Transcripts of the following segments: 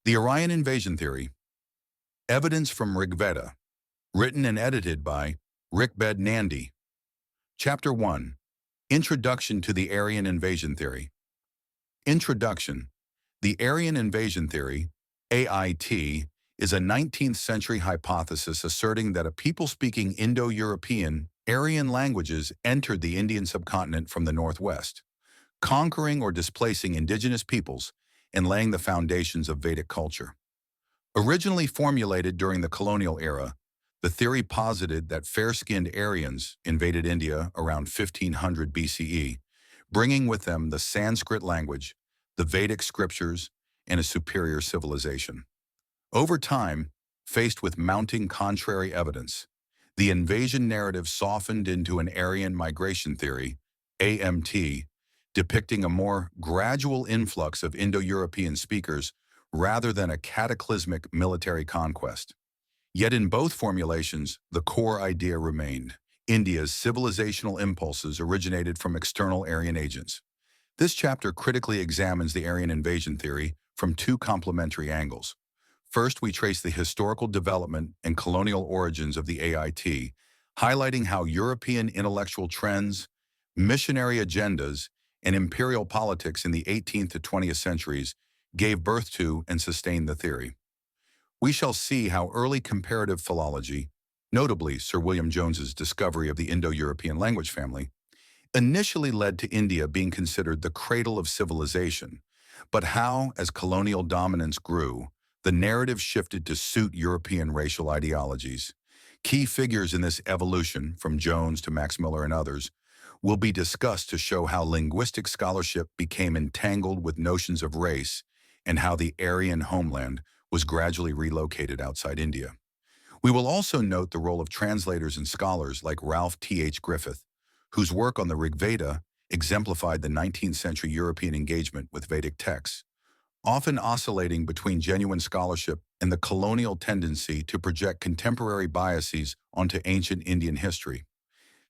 The Aryan Invasion Theory, Evidence from Rigveda, written and edited by RICKBED NANDI. Chapter 1, Introduction to the Aryan Invasion Theory. Introduction. The Aryan Invasion Theory, AIT, is a 19th century hypothesis asserting that a people speaking Indo-European, Aryan languages entered the Indian subcontinent from the northwest, conquering or displacing indigenous peoples and laying the foundations of Vedic culture. Originally formulated during the colonial era, the theory posited that fair-skinned Aryans invaded India around 1500 BCE, bringing with them the Sanskrit language, the Vedic scriptures, and a superior civilization. Over time, faced with mounting contrary evidence, the invasion narrative softened into an Aryan migration theory, AMT, depicting a more gradual influx of Indo-European speakers rather than a cataclysmic military conquest. Yet in both formulations, the core idea remained. India's civilizational impulses originated from external Aryan agents. This chapter critically examines the Aryan invasion theory from two complementary angles. First, we trace the historical development and colonial origins of the AIT, highlighting how European intellectual trends, missionary agendas, and imperial politics in the 18th to 20th centuries gave birth to and sustained the theory. We shall see how early comparative philology, notably Sir William Jones's discovery of the Indo-European language family, initially led to India being considered the cradle of civilization, but how, as colonial dominance grew, the narrative shifted to suit European racial ideologies. Key figures in this evolution, from Jones to Max Miller and others, will be discussed to show how linguistic scholarship became entangled with notions of race and how the Aryan homeland was gradually relocated outside India. We will also note the role of translators and scholars like Ralph T.H. Griffith, whose work on the Rigveda exemplified the 19th century European engagement with Vedic texts, often oscillating between genuine scholarship and the colonial tendency to project contemporary biases onto ancient Indian history.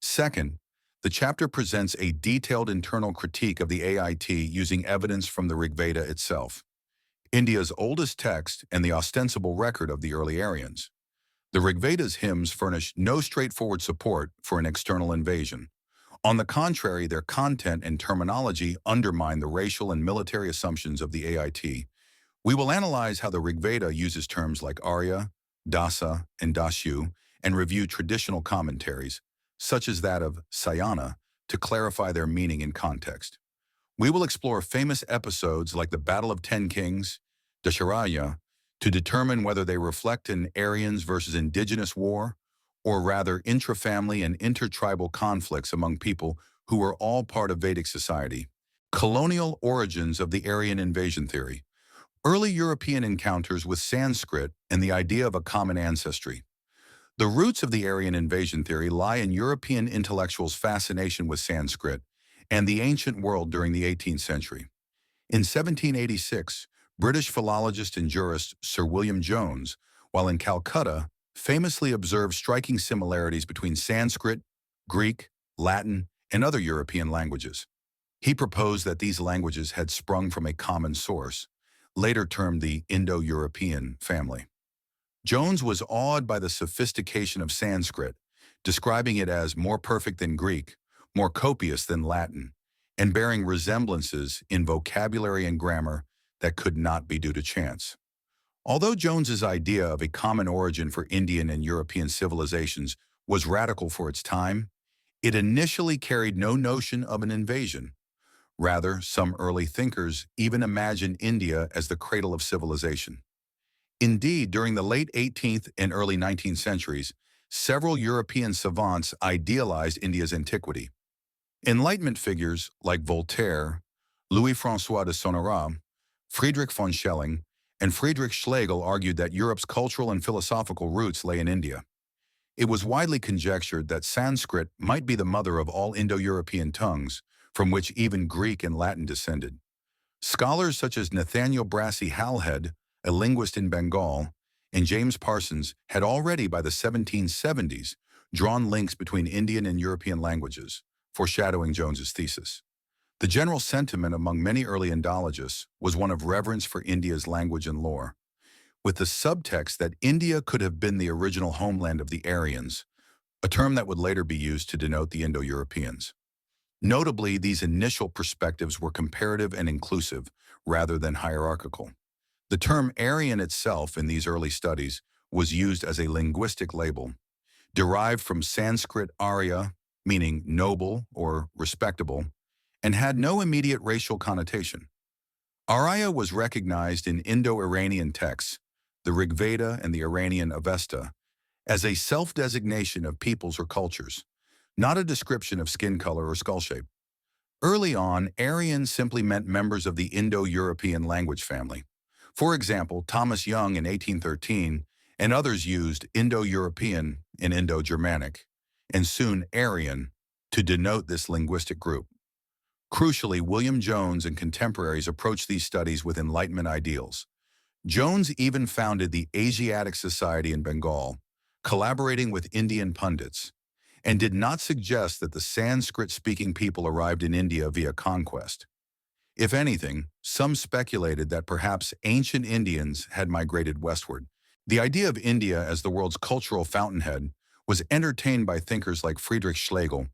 Second, the chapter presents a detailed internal critique of the AIT using evidence from the Rigveda itself, India's oldest text and the ostensible record of the early Aryans. The Rigveda's hymns furnish no straightforward support for an external invasion. On the contrary, their content and terminology undermine the racial and military assumptions of the AIT. We will analyze how the Rigveda uses terms like Arya, Dasa, and Dasyu, and review traditional commentaries, such as that of Sayana, to clarify their meaning and context. We will explore famous episodes like the Battle of 10 Kings, Dasharaya, to determine whether they reflect an Aryans versus indigenous war, or rather intra-family and intertribal conflicts among people who were all part of Vedic society. Colonial origins of the Aryan invasion theory. Early European encounters with Sanskrit and the idea of a common ancestry. The roots of the Aryan invasion theory lie in European intellectuals' fascination with Sanskrit and the ancient world during the 18th century. In 1786, British philologist and jurist Sir William Jones, while in Calcutta, famously observed striking similarities between Sanskrit, Greek, Latin, and other European languages. He proposed that these languages had sprung from a common source, later termed the Indo-European family. Jones was awed by the sophistication of Sanskrit, describing it as more perfect than Greek, more copious than Latin, and bearing resemblances in vocabulary and grammar that could not be due to chance. Although Jones's idea of a common origin for Indian and European civilizations was radical for its time, it initially carried no notion of an invasion. Rather, some early thinkers even imagined India as the cradle of civilization. Indeed, during the late 18th and early 19th centuries, several European savants idealized India's antiquity. Enlightenment figures like Voltaire, Louis-François de Sonnerat, Friedrich von Schelling, and Friedrich Schlegel argued that Europe's cultural and philosophical roots lay in India. It was widely conjectured that Sanskrit might be the mother of all Indo-European tongues, from which even Greek and Latin descended. Scholars such as Nathaniel Brassey Halhed, a linguist in Bengal, and James Parsons had already by the 1770s drawn links between Indian and European languages, foreshadowing Jones's thesis. The general sentiment among many early Indologists was one of reverence for India's language and lore. with the subtext that India could have been the original homeland of the Aryans, a term that would later be used to denote the Indo-Europeans. Notably, these initial perspectives were comparative and inclusive, rather than hierarchical. The term Aryan itself in these early studies was used as a linguistic label, derived from Sanskrit Arya, meaning noble or respectable, and had no immediate racial connotation. Arya was recognized in Indo-Iranian texts, the Rigveda and the Iranian Avesta, as a self-designation of peoples or cultures, not a description of skin color or skull shape. Early on, Aryan simply meant members of the Indo-European language family. For example, Thomas Young in 1813 and others used Indo-European and Indo-Germanic, and soon Aryan, to denote this linguistic group. Crucially, William Jones and contemporaries approached these studies with Enlightenment ideals. Jones even founded the Asiatic Society in Bengal, collaborating with Indian pundits, and did not suggest that the Sanskrit-speaking people arrived in India via conquest. If anything, some speculated that perhaps ancient Indians had migrated westward. The idea of India as the world's cultural fountainhead was entertained by thinkers like Friedrich Schlegel,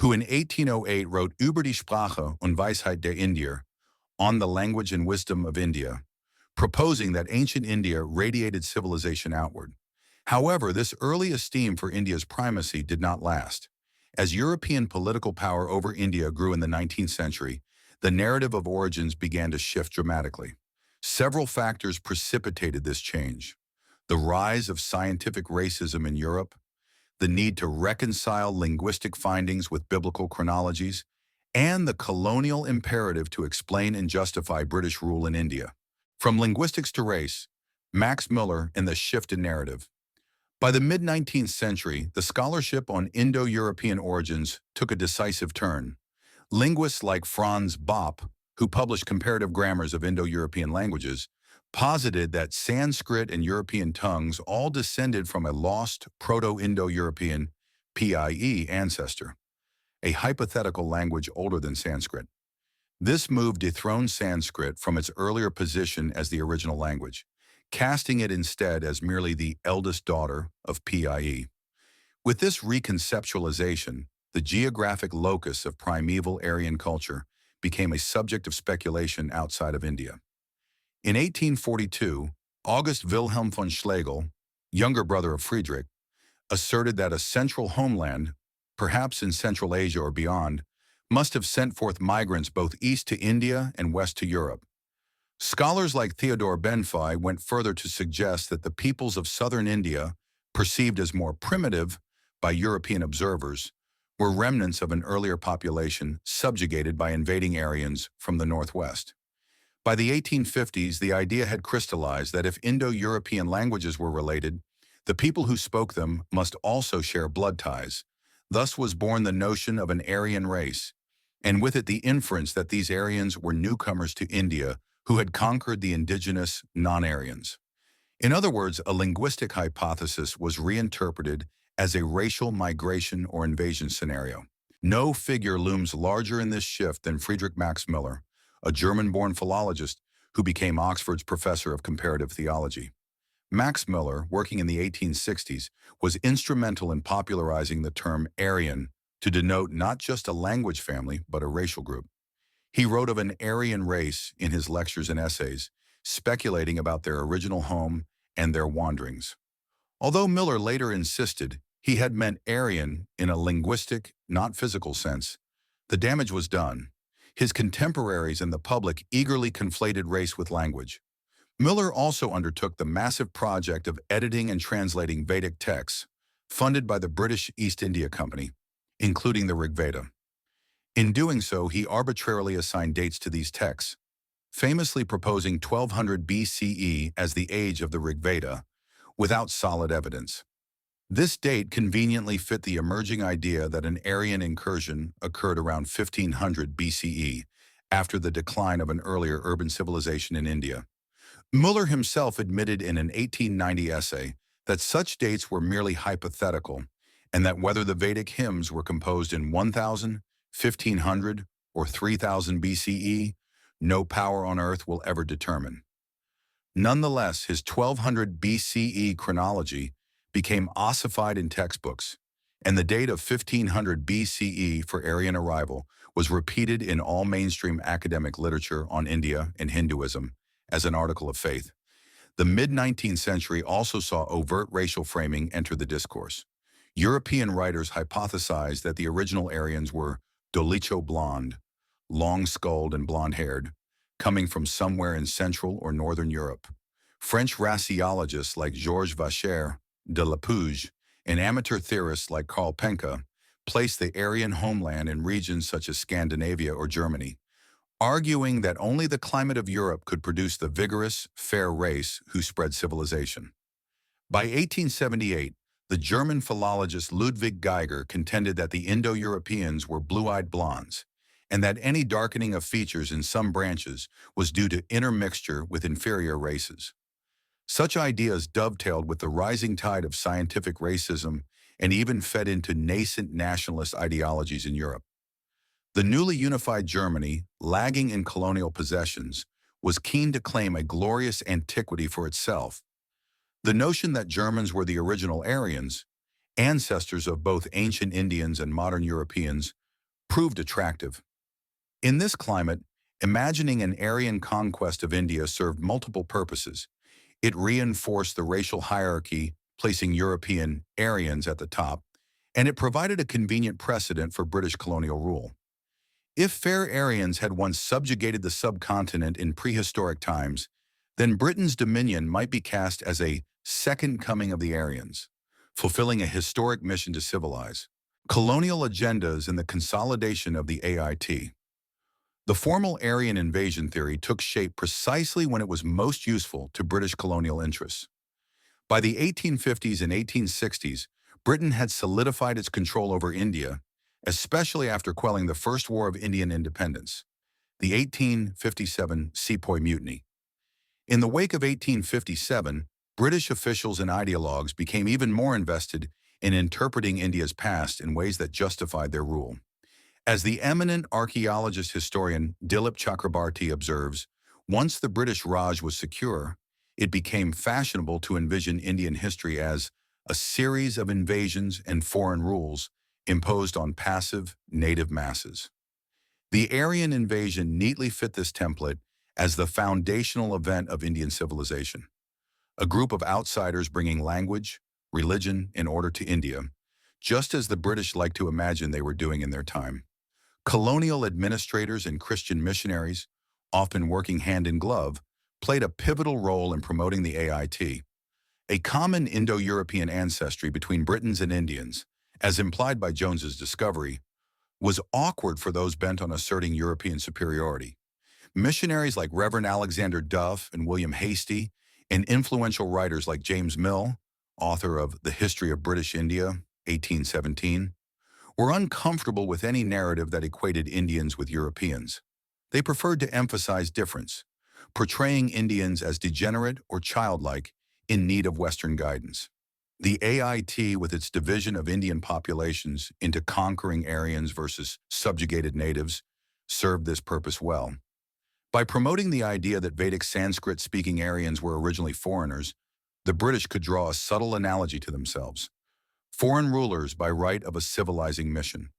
who in 1808 wrote Über die Sprache und Weisheit der Indier, On the Language and Wisdom of India, proposing that ancient India radiated civilization outward. However, this early esteem for India's primacy did not last. As European political power over India grew in the 19th century, the narrative of origins began to shift dramatically. Several factors precipitated this change: the rise of scientific racism in Europe, the need to reconcile linguistic findings with biblical chronologies, and the colonial imperative to explain and justify British rule in India. From linguistics to race, Max Muller and the shift in narrative. By the mid-19th century, the scholarship on Indo-European origins took a decisive turn. Linguists like Franz Bopp, who published comparative grammars of Indo-European languages, posited that Sanskrit and European tongues all descended from a lost Proto-Indo-European PIE ancestor, a hypothetical language older than Sanskrit. This move dethroned Sanskrit from its earlier position as the original language, casting it instead as merely the eldest daughter of PIE. With this reconceptualization, the geographic locus of primeval Aryan culture became a subject of speculation outside of India. In 1842, August Wilhelm von Schlegel, younger brother of Friedrich, asserted that a central homeland, perhaps in Central Asia or beyond, must have sent forth migrants both east to India and west to Europe. Scholars like Theodore Benfey went further to suggest that the peoples of southern India, perceived as more primitive by European observers, were remnants of an earlier population subjugated by invading Aryans from the northwest. By the 1850s, the idea had crystallized that if Indo-European languages were related, the people who spoke them must also share blood ties. Thus was born the notion of an Aryan race, and with it the inference that these Aryans were newcomers to India who had conquered the indigenous non-Aryans. In other words, a linguistic hypothesis was reinterpreted as a racial migration or invasion scenario. No figure looms larger in this shift than Friedrich Max Muller, a German-born philologist who became Oxford's professor of comparative theology. Max Muller, working in the 1860s, was instrumental in popularizing the term Aryan to denote not just a language family, but a racial group. He wrote of an Aryan race in his lectures and essays, speculating about their original home and their wanderings. Although Miller later insisted he had meant Aryan in a linguistic, not physical sense, the damage was done. His contemporaries and the public eagerly conflated race with language. Miller also undertook the massive project of editing and translating Vedic texts, funded by the British East India Company, including the Rigveda. In doing so, he arbitrarily assigned dates to these texts, famously proposing 1200 BCE as the age of the Rigveda, without solid evidence. This date conveniently fit the emerging idea that an Aryan incursion occurred around 1500 BCE, after the decline of an earlier urban civilization in India. Muller himself admitted in an 1890 essay that such dates were merely hypothetical, and that whether the Vedic hymns were composed in 1000, 1500, or 3000 BCE, no power on earth will ever determine. Nonetheless, his 1200 BCE chronology became ossified in textbooks, and the date of 1500 BCE for Aryan arrival was repeated in all mainstream academic literature on India and Hinduism as an article of faith. The mid-19th century also saw overt racial framing enter the discourse. European writers hypothesized that the original Aryans were dolicho blonde, long-skulled and blonde-haired, coming from somewhere in Central or Northern Europe. French raciologists like Georges Vacher de la Puge and amateur theorists like Karl Penka placed the Aryan homeland in regions such as Scandinavia or Germany, arguing that only the climate of Europe could produce the vigorous, fair race who spread civilization. By 1878, the German philologist Ludwig Geiger contended that the Indo-Europeans were blue-eyed blondes, and that any darkening of features in some branches was due to intermixture with inferior races. Such ideas dovetailed with the rising tide of scientific racism and even fed into nascent nationalist ideologies in Europe. The newly unified Germany, lagging in colonial possessions, was keen to claim a glorious antiquity for itself. The notion that Germans were the original Aryans, ancestors of both ancient Indians and modern Europeans, proved attractive. In this climate, imagining an Aryan conquest of India served multiple purposes. It reinforced the racial hierarchy, placing European Aryans at the top, and it provided a convenient precedent for British colonial rule. If fair Aryans had once subjugated the subcontinent in prehistoric times, then Britain's dominion might be cast as a second coming of the Aryans, fulfilling a historic mission to civilize. Colonial agendas and the consolidation of the AIT. The formal Aryan invasion theory took shape precisely when it was most useful to British colonial interests. By the 1850s and 1860s, Britain had solidified its control over India, especially after quelling the First War of Indian Independence, the 1857 Sepoy Mutiny. In the wake of 1857, British officials and ideologues became even more invested in interpreting India's past in ways that justified their rule. As the eminent archaeologist historian Dilip Chakrabarti observes, once the British Raj was secure, it became fashionable to envision Indian history as a series of invasions and foreign rules imposed on passive native masses. The Aryan invasion neatly fit this template as the foundational event of Indian civilization. A group of outsiders bringing language, religion, and order to India, just as the British liked to imagine they were doing in their time. Colonial administrators and Christian missionaries, often working hand in glove, played a pivotal role in promoting the AIT. A common Indo-European ancestry between Britons and Indians, as implied by Jones's discovery, was awkward for those bent on asserting European superiority. Missionaries like Reverend Alexander Duff and William Hastie, and influential writers like James Mill, author of The History of British India, 1817, were uncomfortable with any narrative that equated Indians with Europeans. They preferred to emphasize difference, portraying Indians as degenerate or childlike in need of Western guidance. The AIT, with its division of Indian populations into conquering Aryans versus subjugated natives, served this purpose well. By promoting the idea that Vedic Sanskrit-speaking Aryans were originally foreigners, the British could draw a subtle analogy to themselves. Foreign rulers by right of a civilizing mission.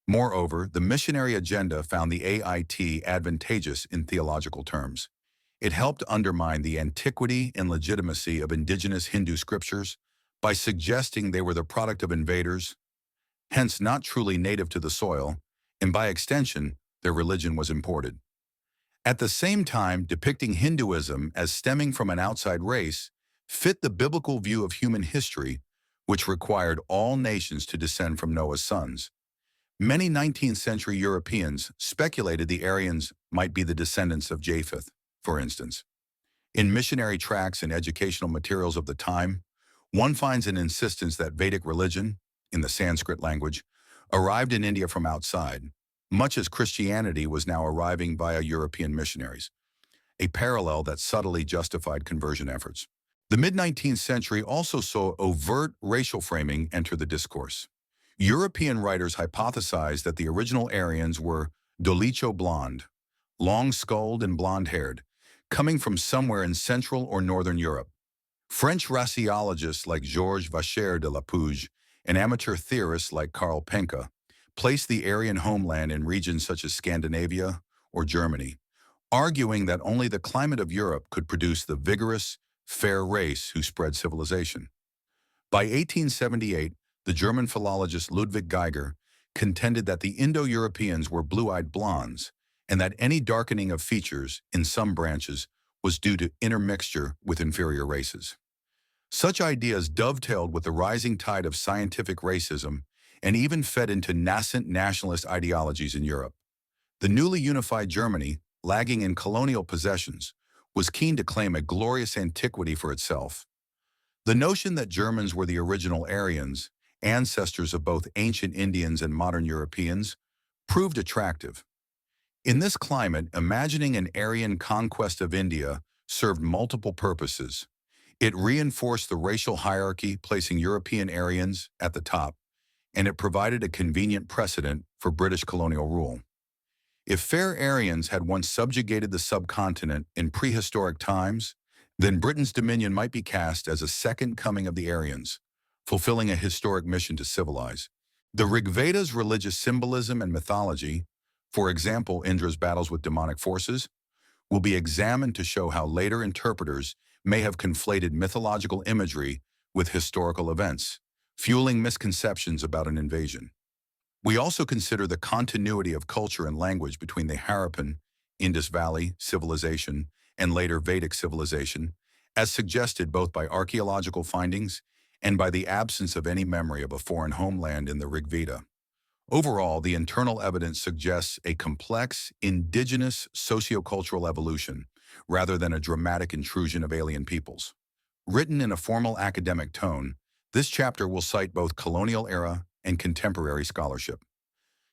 Moreover, the missionary agenda found the AIT advantageous in theological terms. It helped undermine the antiquity and legitimacy of indigenous Hindu scriptures by suggesting they were the product of invaders, hence not truly native to the soil, and by extension, their religion was imported. At the same time, depicting Hinduism as stemming from an outside race fit the biblical view of human history, which required all nations to descend from Noah's sons. Many 19th century Europeans speculated the Aryans might be the descendants of Japheth, for instance. In missionary tracts and educational materials of the time, one finds an insistence that Vedic religion, in the Sanskrit language, arrived in India from outside, much as Christianity was now arriving via European missionaries, a parallel that subtly justified conversion efforts. The mid-19th century also saw overt racial framing enter the discourse. European writers hypothesized that the original Aryans were dolicho blonde, long-skulled and blonde-haired, coming from somewhere in Central or Northern Europe. French raciologists like Georges Vacher de la Puge and amateur theorists like Karl Penka placed the Aryan homeland in regions such as Scandinavia or Germany, arguing that only the climate of Europe could produce the vigorous, fair race who spread civilization. By 1878, the German philologist Ludwig Geiger contended that the Indo-Europeans were blue-eyed blondes, and that any darkening of features in some branches was due to intermixture with inferior races. Such ideas dovetailed with the rising tide of scientific racism and even fed into nascent nationalist ideologies in Europe. The newly unified Germany, lagging in colonial possessions, was keen to claim a glorious antiquity for itself. The notion that Germans were the original Aryans, ancestors of both ancient Indians and modern Europeans, proved attractive. In this climate, imagining an Aryan conquest of India served multiple purposes. It reinforced the racial hierarchy, placing European Aryans at the top, and it provided a convenient precedent for British colonial rule. If fair Aryans had once subjugated the subcontinent in prehistoric times, then Britain's dominion might be cast as a second coming of the Aryans, fulfilling a historic mission to civilize. The Rigveda's religious symbolism and mythology, for example, Indra's battles with demonic forces, will be examined to show how later interpreters may have conflated mythological imagery with historical events, fueling misconceptions about an invasion. We also consider the continuity of culture and language between the Harappan, Indus Valley civilization and later Vedic civilization, as suggested both by archaeological findings and by the absence of any memory of a foreign homeland in the Rigveda. Overall, the internal evidence suggests a complex, indigenous sociocultural evolution rather than a dramatic intrusion of alien peoples. Written in a formal academic tone, this chapter will cite both colonial era and contemporary scholarship.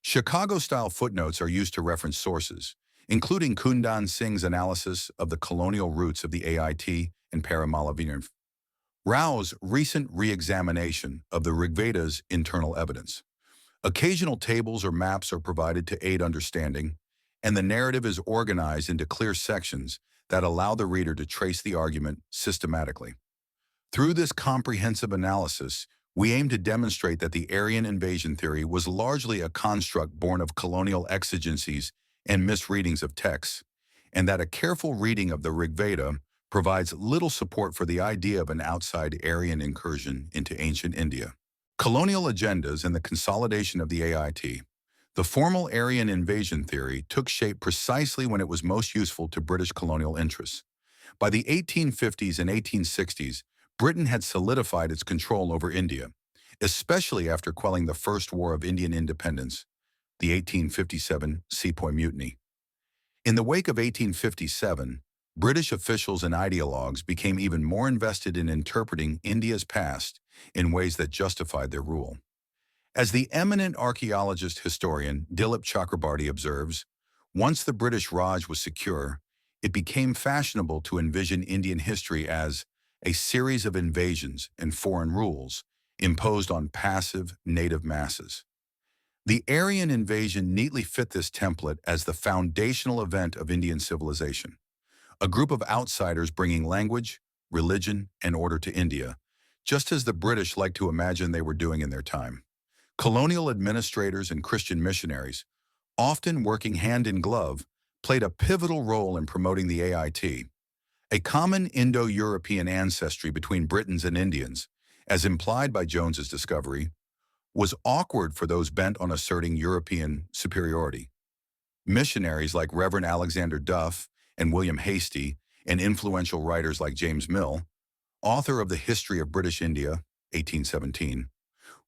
Chicago-style footnotes are used to reference sources, including Kundan Singh's analysis of the colonial roots of the AIT and Paramalavinirv, Rao's recent re-examination of the Rigveda's internal evidence. Occasional tables or maps are provided to aid understanding, and the narrative is organized into clear sections that allow the reader to trace the argument systematically. Through this comprehensive analysis, we aim to demonstrate that the Aryan invasion theory was largely a construct born of colonial exigencies and misreadings of texts, and that a careful reading of the Rigveda provides little support for the idea of an outside Aryan incursion into ancient India. Colonial agendas and the consolidation of the AIT. The formal Aryan invasion theory took shape precisely when it was most useful to British colonial interests. By the 1850s and 1860s, Britain had solidified its control over India, especially after quelling the First War of Indian Independence, the 1857 Sepoy Mutiny. In the wake of 1857, British officials and ideologues became even more invested in interpreting India's past in ways that justified their rule. As the eminent archaeologist historian Dilip Chakrabarty observes, once the British Raj was secure, it became fashionable to envision Indian history as a series of invasions and foreign rules imposed on passive native masses. The Aryan invasion neatly fit this template as the foundational event of Indian civilization, a group of outsiders bringing language, religion, and order to India, just as the British liked to imagine they were doing in their time. Colonial administrators and Christian missionaries, often working hand in glove, played a pivotal role in promoting the AIT, a common Indo-European ancestry between Britons and Indians, as implied by Jones's discovery, was awkward for those bent on asserting European superiority. Missionaries like Reverend Alexander Duff and William Hastie, and influential writers like James Mill, author of The History of British India, 1817,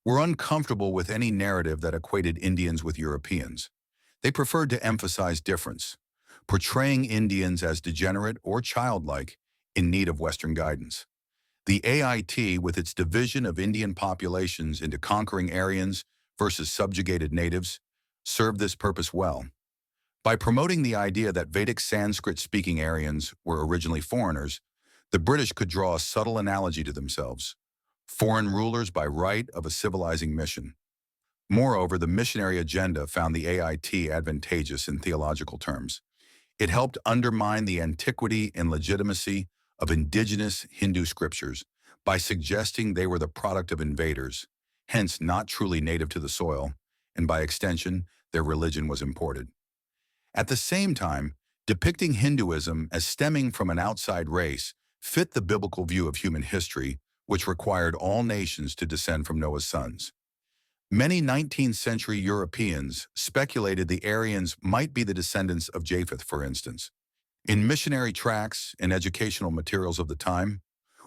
were uncomfortable with any narrative that equated Indians with Europeans. They preferred to emphasize difference, portraying Indians as degenerate or childlike in need of Western guidance. The AIT, with its division of Indian populations into conquering Aryans versus subjugated natives, served this purpose well. By promoting the idea that Vedic Sanskrit-speaking Aryans were originally foreigners, the British could draw a subtle analogy to themselves, foreign rulers by right of a civilizing mission. Moreover, the missionary agenda found the AIT advantageous in theological terms. It helped undermine the antiquity and legitimacy of indigenous Hindu scriptures by suggesting they were the product of invaders, hence not truly native to the soil, and by extension, their religion was imported. At the same time, depicting Hinduism as stemming from an outside race fit the biblical view of human history, which required all nations to descend from Noah's sons. Many 19th century Europeans speculated the Aryans might be the descendants of Japheth, for instance. In missionary tracts and educational materials of the time,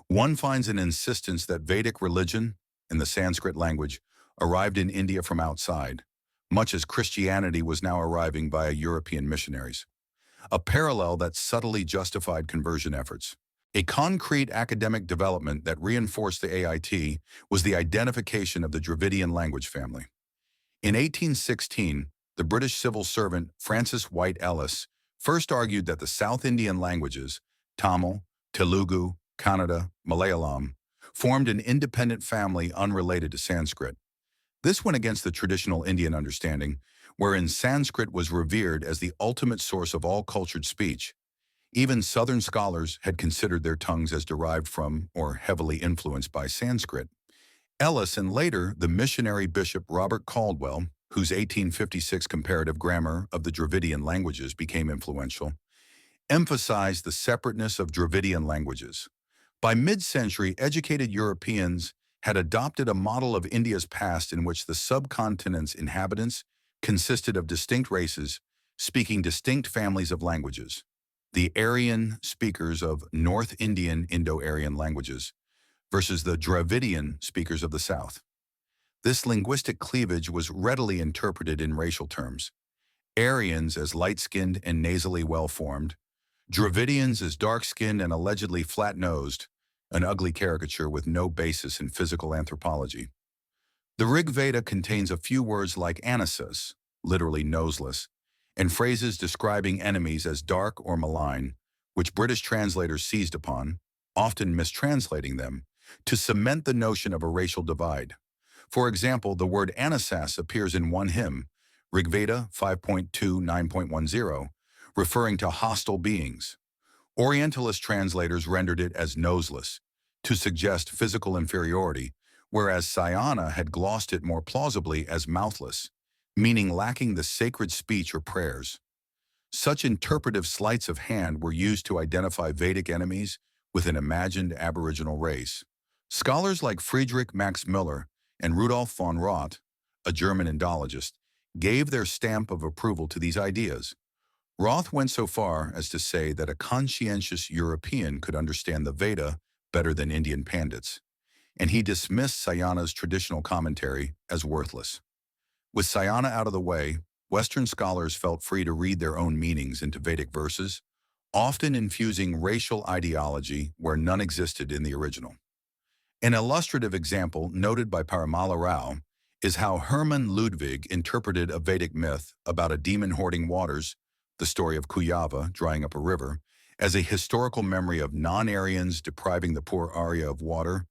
one finds an insistence that Vedic religion, in the Sanskrit language, arrived in India from outside, much as Christianity was now arriving via European missionaries, a parallel that subtly justified conversion efforts. A concrete academic development that reinforced the AIT was the identification of the Dravidian language family. In 1816, the British civil servant Francis White Ellis first argued that the South Indian languages, Tamil, Telugu, Kannada, Malayalam, formed an independent family unrelated to Sanskrit. This went against the traditional Indian understanding, wherein Sanskrit was revered as the ultimate source of all cultured speech. Even Southern scholars had considered their tongues as derived from or heavily influenced by Sanskrit. Ellis and later the missionary bishop Robert Caldwell, whose 1856 comparative grammar of the Dravidian languages became influential, emphasized the separateness of Dravidian languages. By mid-century, educated Europeans had adopted a model of India's past in which the subcontinent's inhabitants consisted of distinct races speaking distinct families of languages. The Aryan speakers of North Indian Indo-Aryan languages versus the Dravidian speakers of the South. This linguistic cleavage was readily interpreted in racial terms. Aryans as light-skinned and nasally well-formed, Dravidians as dark-skinned and allegedly flat-nosed, an ugly caricature with no basis in physical anthropology. The Rigveda contains a few words like anasis, literally noseless, and phrases describing enemies as dark or malign, which British translators seized upon, often mistranslating them, to cement the notion of a racial divide. For example, the word anasas appears in one hymn, Rigveda 5.2 referring to hostile beings. Orientalist translators rendered it as noseless, to suggest physical inferiority, whereas Sayana had glossed it more plausibly as mouthless, meaning lacking the sacred speech or prayers. Such interpretive sleights of hand were used to identify Vedic enemies with an imagined aboriginal race. Scholars like Friedrich Max Müller and Rudolf von Roth, a German Indologist, gave their stamp of approval to these ideas. Roth went so far as to say that a conscientious European could understand the Veda better than Indian pandits, and he dismissed Sayana's traditional commentary as worthless. With Sayana out of the way, Western scholars felt free to read their own meanings into Vedic verses, often infusing racial ideology where none existed in the original. An illustrative example noted by Paramala Rao is how Hermann Ludwig interpreted a Vedic myth about a demon hoarding waters, the story of Kuyava drying up a river, as a historical memory of non-Aryans depriving the poor Arya of water,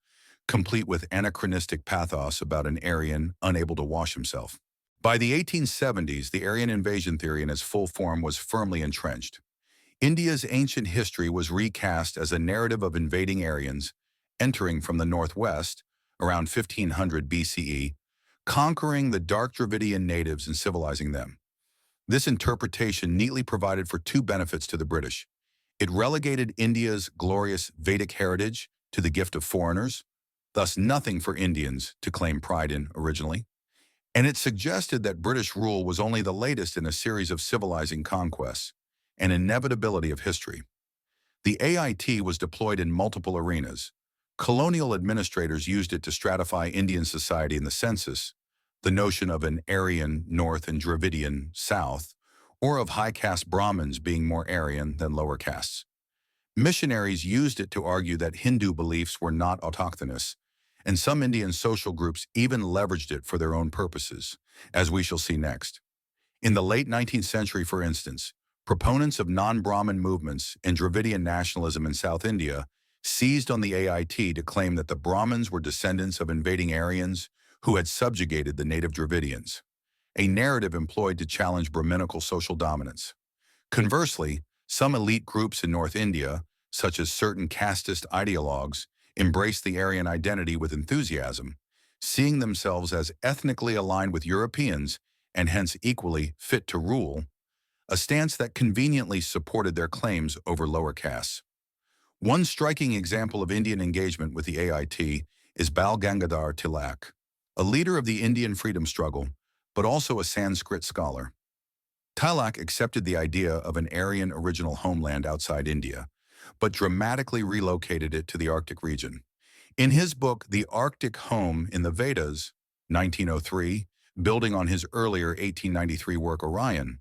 complete with anachronistic pathos about an Aryan unable to wash himself. By the 1870s, the Aryan invasion theory in its full form was firmly entrenched. India's ancient history was recast as a narrative of invading Aryans entering from the northwest, around 1500 BCE, conquering the dark Dravidian natives and civilizing them. This interpretation neatly provided for two benefits to the British. It relegated India's glorious Vedic heritage to the gift of foreigners, thus nothing for Indians to claim pride in originally. And it suggested that British rule was only the latest in a series of civilizing conquests, an inevitability of history. The AIT was deployed in multiple arenas. Colonial administrators used it to stratify Indian society in the census, the notion of an Aryan North and Dravidian South, or of high-caste Brahmins being more Aryan than lower castes. Missionaries used it to argue that Hindu beliefs were not autochthonous, and some Indian social groups even leveraged it for their own purposes, as we shall see next. In the late 19th century, for instance, proponents of non-Brahmin movements and Dravidian nationalism in South India seized on the AIT to claim that the Brahmins were descendants of invading Aryans who had subjugated the native Dravidians, a narrative employed to challenge Brahminical social dominance. Conversely, Some elite groups in North India, such as certain casteist ideologues, embraced the Aryan identity with enthusiasm, seeing themselves as ethnically aligned with Europeans and hence equally fit to rule, a stance that conveniently supported their claims over lower castes. One striking example of Indian engagement with the AIT is Bal Gangadhar Tilak, a leader of the Indian freedom struggle, but also a Sanskrit scholar. Tilak accepted the idea of an Aryan original homeland outside India, but dramatically relocated it to the Arctic region. In his book, The Arctic Home in the Vedas, 1903, building on his earlier 1893 work Aryan,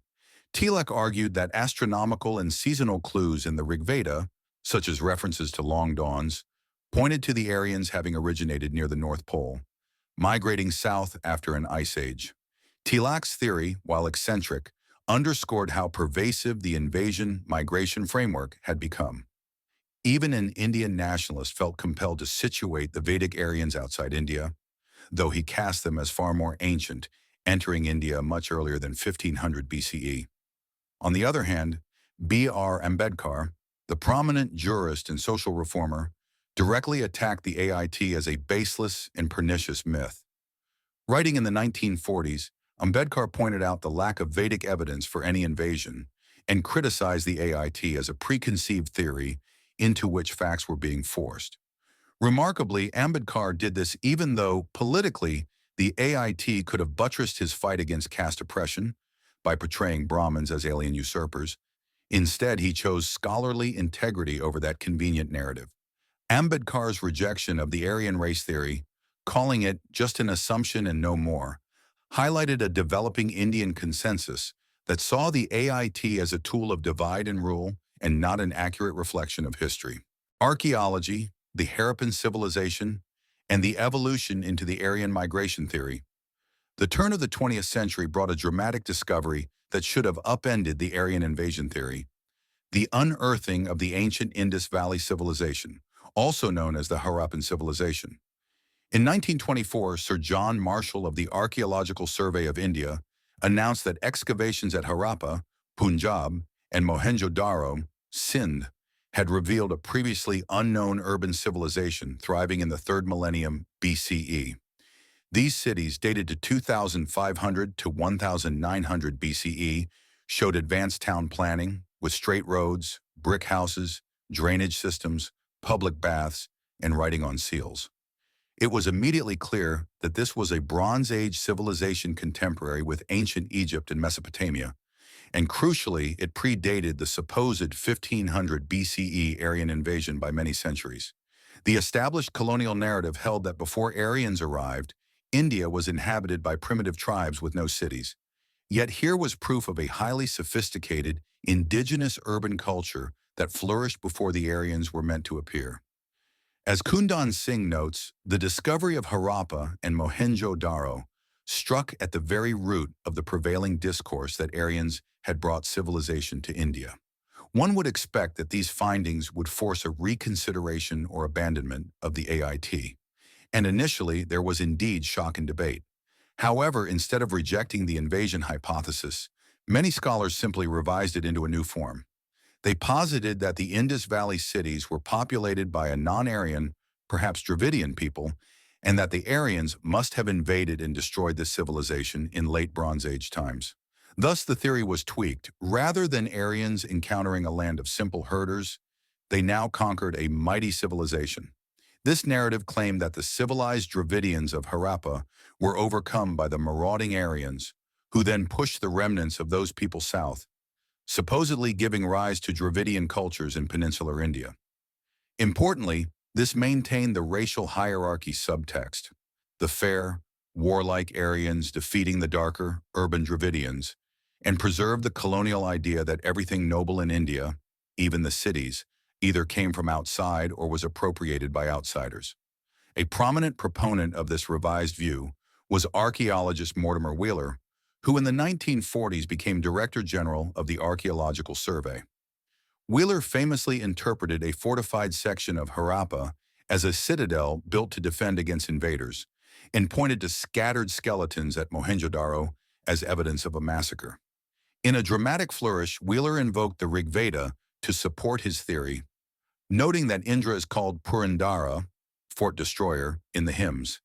Tilak argued that astronomical and seasonal clues in the Rigveda, such as references to long dawns, pointed to the Aryans having originated near the North Pole, migrating south after an ice age. Tilak's theory, while eccentric, underscored how pervasive the invasion-migration framework had become. Even an Indian nationalist felt compelled to situate the Vedic Aryans outside India, though he cast them as far more ancient, entering India much earlier than 1500 BCE. On the other hand, B.R. Ambedkar, the prominent jurist and social reformer, directly attacked the AIT as a baseless and pernicious myth. Writing in the 1940s, Ambedkar pointed out the lack of Vedic evidence for any invasion and criticized the AIT as a preconceived theory into which facts were being forced. Remarkably, Ambedkar did this even though, politically, the AIT could have buttressed his fight against caste oppression by portraying Brahmins as alien usurpers. Instead, he chose scholarly integrity over that convenient narrative. Ambedkar's rejection of the Aryan race theory, calling it just an assumption and no more, highlighted a developing Indian consensus that saw the AIT as a tool of divide and rule and not an accurate reflection of history. Archaeology, the Harappan civilization, and the evolution into the Aryan migration theory. The turn of the 20th century brought a dramatic discovery that should have upended the Aryan invasion theory: the unearthing of the ancient Indus Valley civilization, also known as the Harappan civilization. In 1924, Sir John Marshall of the Archaeological Survey of India announced that excavations at Harappa, Punjab, and Mohenjo-Daro, Sindh, had revealed a previously unknown urban civilization thriving in the 3rd millennium BCE. These cities, dated to 2500 to 1900 BCE, showed advanced town planning with straight roads, brick houses, drainage systems, public baths, and writing on seals. It was immediately clear that this was a Bronze Age civilization contemporary with ancient Egypt and Mesopotamia, and crucially, it predated the supposed 1500 BCE Aryan invasion by many centuries. The established colonial narrative held that before Aryans arrived, India was inhabited by primitive tribes with no cities. Yet here was proof of a highly sophisticated, indigenous urban culture that flourished before the Aryans were meant to appear. As Kundan Singh notes, the discovery of Harappa and Mohenjo-Daro struck at the very root of the prevailing discourse that Aryans had brought civilization to India. One would expect that these findings would force a reconsideration or abandonment of the AIT. And initially, there was indeed shock and debate. However, instead of rejecting the invasion hypothesis, many scholars simply revised it into a new form. They posited that the Indus Valley cities were populated by a non-Aryan, perhaps Dravidian people, and that the Aryans must have invaded and destroyed this civilization in late Bronze Age times. Thus, the theory was tweaked. Rather than Aryans encountering a land of simple herders, they now conquered a mighty civilization. This narrative claimed that the civilized Dravidians of Harappa were overcome by the marauding Aryans, who then pushed the remnants of those people south, supposedly giving rise to Dravidian cultures in peninsular India. Importantly, this maintained the racial hierarchy subtext: the fair, warlike Aryans defeating the darker, urban Dravidians, and preserved the colonial idea that everything noble in India, even the cities, either came from outside or was appropriated by outsiders. A prominent proponent of this revised view was archaeologist Mortimer Wheeler, who in the 1940s became Director General of the Archaeological Survey. Wheeler famously interpreted a fortified section of Harappa as a citadel built to defend against invaders, and pointed to scattered skeletons at Mohenjo-Daro as evidence of a massacre. In a dramatic flourish, Wheeler invoked the Rigveda to support his theory, noting that Indra is called Purandara, fort destroyer, in the hymns.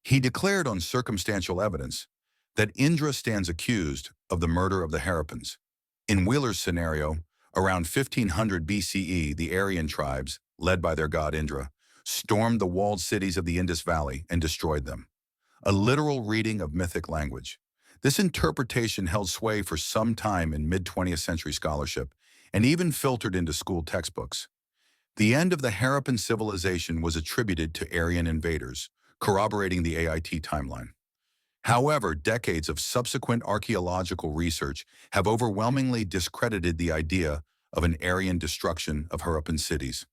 He declared on circumstantial evidence that Indra stands accused of the murder of the Harappans. In Wheeler's scenario, around 1500 BCE, the Aryan tribes, led by their god Indra, stormed the walled cities of the Indus Valley and destroyed them. A literal reading of mythic language. This interpretation held sway for some time in mid-20th century scholarship and even filtered into school textbooks. The end of the Harappan civilization was attributed to Aryan invaders, corroborating the AIT timeline. However, decades of subsequent archaeological research have overwhelmingly discredited the idea of an Aryan destruction of Harappan cities.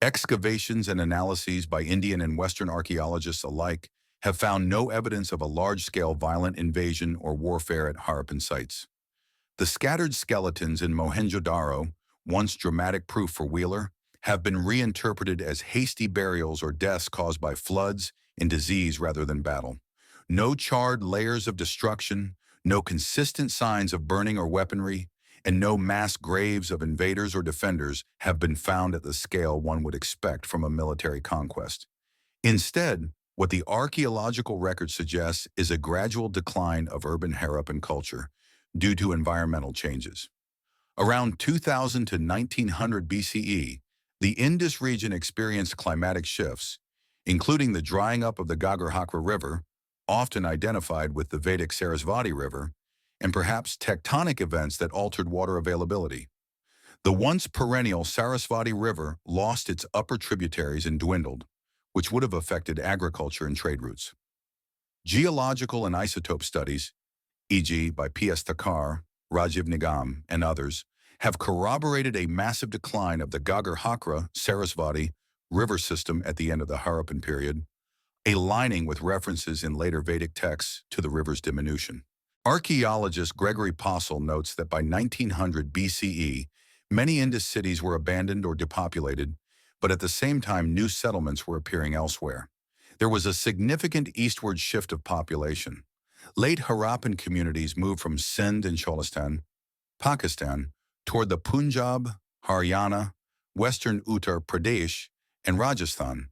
Excavations and analyses by Indian and Western archaeologists alike have found no evidence of a large-scale violent invasion or warfare at Harappan sites. The scattered skeletons in Mohenjo-Daro, once dramatic proof for Wheeler, have been reinterpreted as hasty burials or deaths caused by floods and disease rather than battle. No charred layers of destruction, no consistent signs of burning or weaponry, and no mass graves of invaders or defenders have been found at the scale one would expect from a military conquest. Instead, what the archaeological record suggests is a gradual decline of urban Harappan culture due to environmental changes. Around 2000 to 1900 BCE, the Indus region experienced climatic shifts, including the drying up of the Ghaggar-Hakra River, often identified with the Vedic Sarasvati River, and perhaps tectonic events that altered water availability. The once perennial Sarasvati River lost its upper tributaries and dwindled, which would have affected agriculture and trade routes. Geological and isotope studies, e.g. by P.S. Thakkar, Rajiv Nigam, and others, have corroborated a massive decline of the Ghaggar-Hakra-Sarasvati river system at the end of the Harappan period, aligning with references in later Vedic texts to the river's diminution. Archaeologist Gregory Possehl notes that by 1900 BCE, many Indus cities were abandoned or depopulated, but at the same time new settlements were appearing elsewhere. There was a significant eastward shift of population. Late Harappan communities moved from Sindh and Cholistan, Pakistan, toward the Punjab, Haryana, western Uttar Pradesh, and Rajasthan,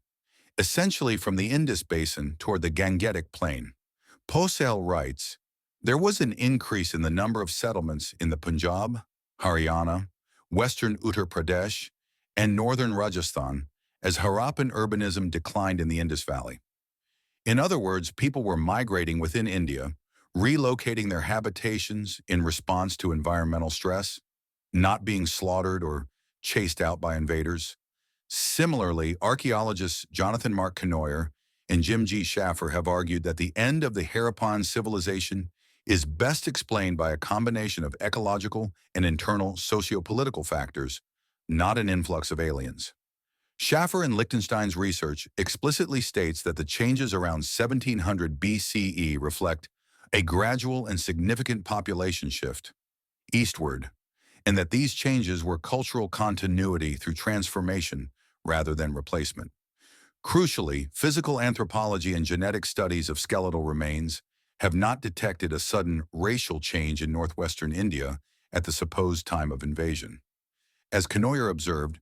essentially from the Indus Basin toward the Gangetic Plain. Possehl writes, there was an increase in the number of settlements in the Punjab, Haryana, western Uttar Pradesh, and northern Rajasthan as Harappan urbanism declined in the Indus Valley. In other words, people were migrating within India, relocating their habitations in response to environmental stress, not being slaughtered or chased out by invaders. Similarly, archaeologists Jonathan Mark Knoyer and Jim G. Schaffer have argued that the end of the Harappan civilization is best explained by a combination of ecological and internal socio-political factors, not an influx of aliens. Schaffer and Lichtenstein's research explicitly states that the changes around 1700 BCE reflect a gradual and significant population shift eastward, and that these changes were cultural continuity through transformation rather than replacement. Crucially, physical anthropology and genetic studies of skeletal remains have not detected a sudden racial change in northwestern India at the supposed time of invasion. As Knoyer observed,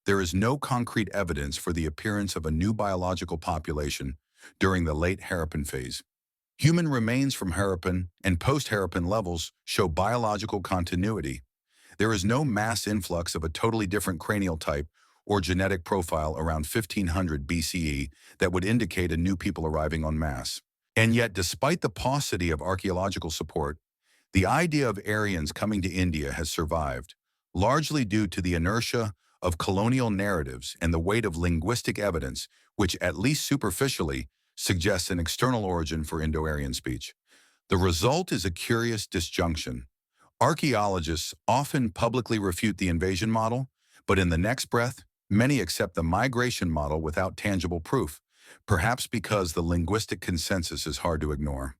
there is no concrete evidence for the appearance of a new biological population during the late Harappan phase. Human remains from Harappan and post-Harappan levels show biological continuity. There is no mass influx of a totally different cranial type or genetic profile around 1500 BCE that would indicate a new people arriving en masse. And yet, despite the paucity of archaeological support, the idea of Aryans coming to India has survived, largely due to the inertia of colonial narratives and the weight of linguistic evidence, which at least superficially suggests an external origin for Indo-Aryan speech. The result is a curious disjunction. Archaeologists often publicly refute the invasion model, but in the next breath, many accept the migration model without tangible proof, perhaps because the linguistic consensus is hard to ignore.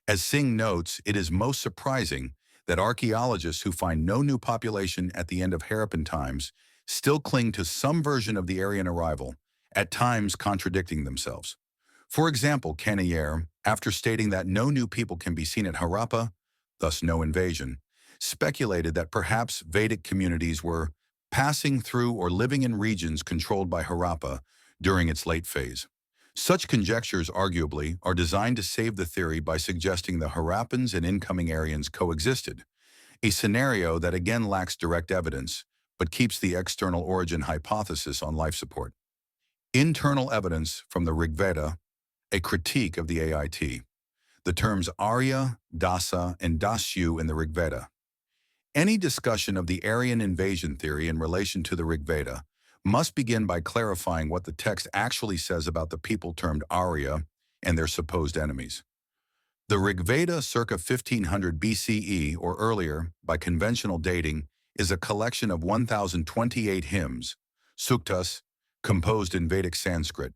As Singh notes, it is most surprising that archaeologists who find no new population at the end of Harappan times still cling to some version of the Aryan arrival, at times contradicting themselves. For example, Knoyer, after stating that no new people can be seen at Harappa, thus no invasion, speculated that perhaps Vedic communities were passing through or living in regions controlled by Harappa during its late phase. Such conjectures, arguably, are designed to save the theory by suggesting the Harappans and incoming Aryans coexisted, a scenario that again lacks direct evidence, but keeps the external origin hypothesis on life support. Internal evidence from the Rigveda, a critique of the AIT. The terms Arya, Dasa, and Dasyu in the Rigveda. Any discussion of the Aryan invasion theory in relation to the Rigveda must begin by clarifying what the text actually says about the people termed Arya and their supposed enemies. The Rigveda circa 1500 BCE or earlier, by conventional dating, is a collection of 1028 hymns, suktas, composed in Vedic Sanskrit.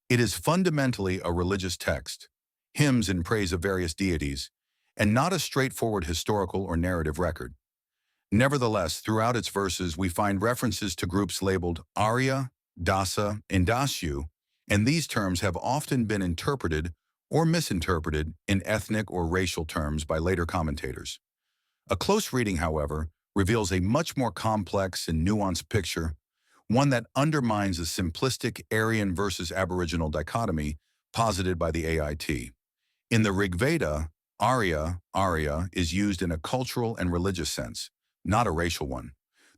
It is fundamentally a religious text, hymns in praise of various deities, and not a straightforward historical or narrative record. Nevertheless, throughout its verses we find references to groups labeled Arya, Dasa, and Dasyu, and these terms have often been interpreted or misinterpreted in ethnic or racial terms by later commentators. A close reading, however, reveals a much more complex and nuanced picture, one that undermines the simplistic Aryan versus Aboriginal dichotomy posited by the AIT. In the Rigveda, Arya is used in a cultural and religious sense, not a racial one.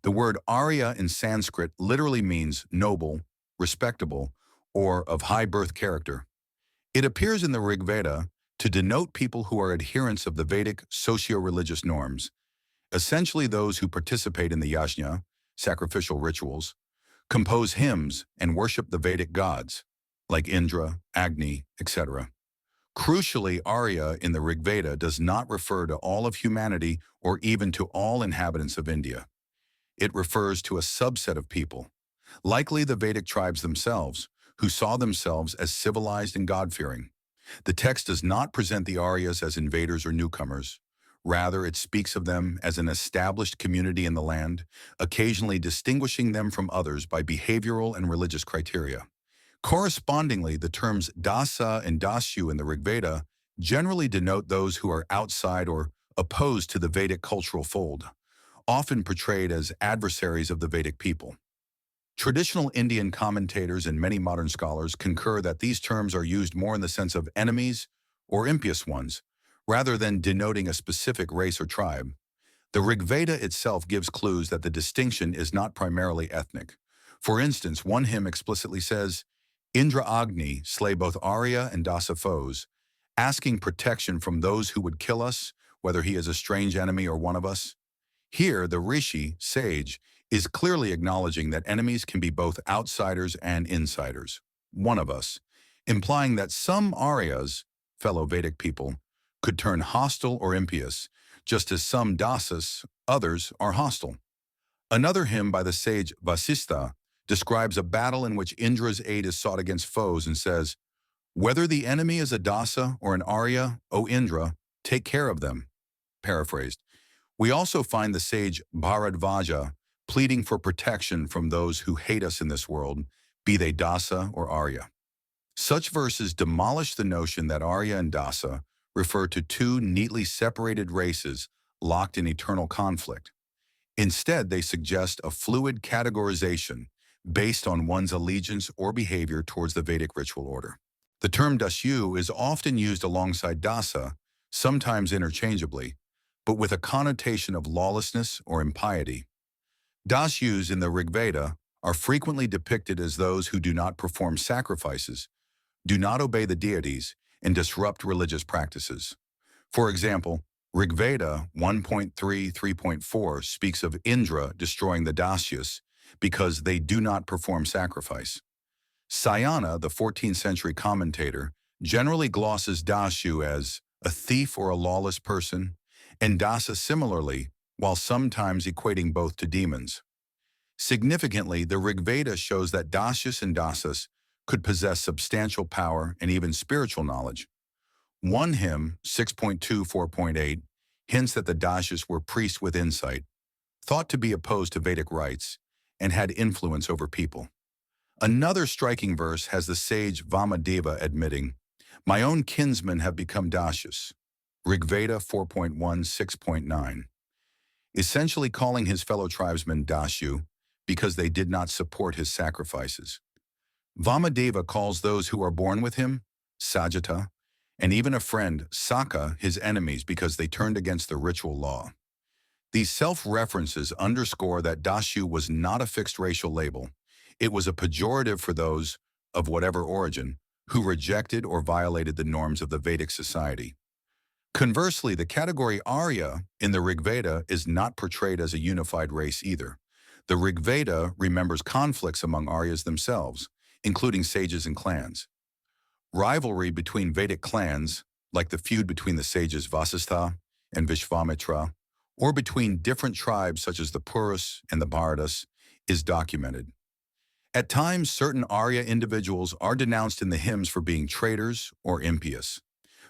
The word Arya in Sanskrit literally means noble, respectable, or of high birth character. It appears in the Rigveda to denote people who are adherents of the Vedic socio-religious norms, essentially those who participate in the yajna, sacrificial rituals, compose hymns, and worship the Vedic gods, like Indra, Agni, etc. Crucially, Arya in the Rigveda does not refer to all of humanity or even to all inhabitants of India. It refers to a subset of people, likely the Vedic tribes themselves, who saw themselves as civilized and God-fearing. The text does not present the Aryas as invaders or newcomers. Rather, it speaks of them as an established community in the land, occasionally distinguishing them from others by behavioral and religious criteria. Correspondingly, the terms Dasa and Dasyu in the Rigveda generally denote those who are outside or opposed to the Vedic cultural fold, often portrayed as adversaries of the Vedic people. Traditional Indian commentators and many modern scholars concur that these terms are used more in the sense of enemies or impious ones, rather than denoting a specific race or tribe. The Rigveda itself gives clues that the distinction is not primarily ethnic. For instance, one hymn explicitly says, Indra Agni slay both Arya and Dasa foes, asking protection from those who would kill us, whether he is a strange enemy or one of us. Here, the Rishi, sage, is clearly acknowledging that enemies can be both outsiders and insiders, one of us, implying that some Aryas, fellow Vedic people, could turn hostile or impious, just as some Dasas, others, are hostile. Another hymn by the sage Vasistha describes a battle in which Indra's aid is sought against foes and says, whether the enemy is a Dasa or an Arya, O Indra, take care of them. Paraphrased. We also find the sage Bharadvaja pleading for protection from those who hate us in this world, be they Dasa or Arya. Such verses demolish the notion that Arya and Dasa refer to two neatly separated races locked in eternal conflict. Instead, they suggest a fluid categorization based on one's allegiance or behavior towards the Vedic ritual order. The term Dasyu is often used alongside Dasa, sometimes interchangeably, but with a connotation of lawlessness or impiety. Dasyus in the Rigveda are frequently depicted as those who do not perform sacrifices, do not obey the deities, and disrupt religious practices. For example, Rigveda 1.3.3.4 speaks of Indra destroying the Dasyus because they do not perform sacrifice. Sayana, the 14th century commentator, generally glosses Dasyu as a thief or a lawless person, and Dasa similarly, while sometimes equating both to demons. Significantly, the Rigveda shows that Dasyus and Dasas could possess substantial power and even spiritual knowledge. One hymn, 6.2.4.8, hints that the Dasyus were priests with insight, thought to be opposed to Vedic rites, and had influence over people. Another striking verse has the sage Vamadeva admitting, "My own kinsmen have become Dasyus." Rigveda 4.1.6.9. essentially calling his fellow tribesmen Dasyu because they did not support his sacrifices. Vamadeva calls those who are born with him Sajata, and even a friend, Saka, his enemies because they turned against the ritual law. These self-references underscore that Dasyu was not a fixed racial label. It was a pejorative for those, of whatever origin, who rejected or violated the norms of the Vedic society. Conversely, the category Arya in the Rigveda is not portrayed as a unified race either. The Rigveda remembers conflicts among Aryas themselves, including sages and clans. Rivalry between Vedic clans, like the feud between the sages Vasistha and Vishvamitra, or between different tribes such as the Purus and the Bharatas, is documented. At times, certain Arya individuals are denounced in the hymns for being traitors or impious.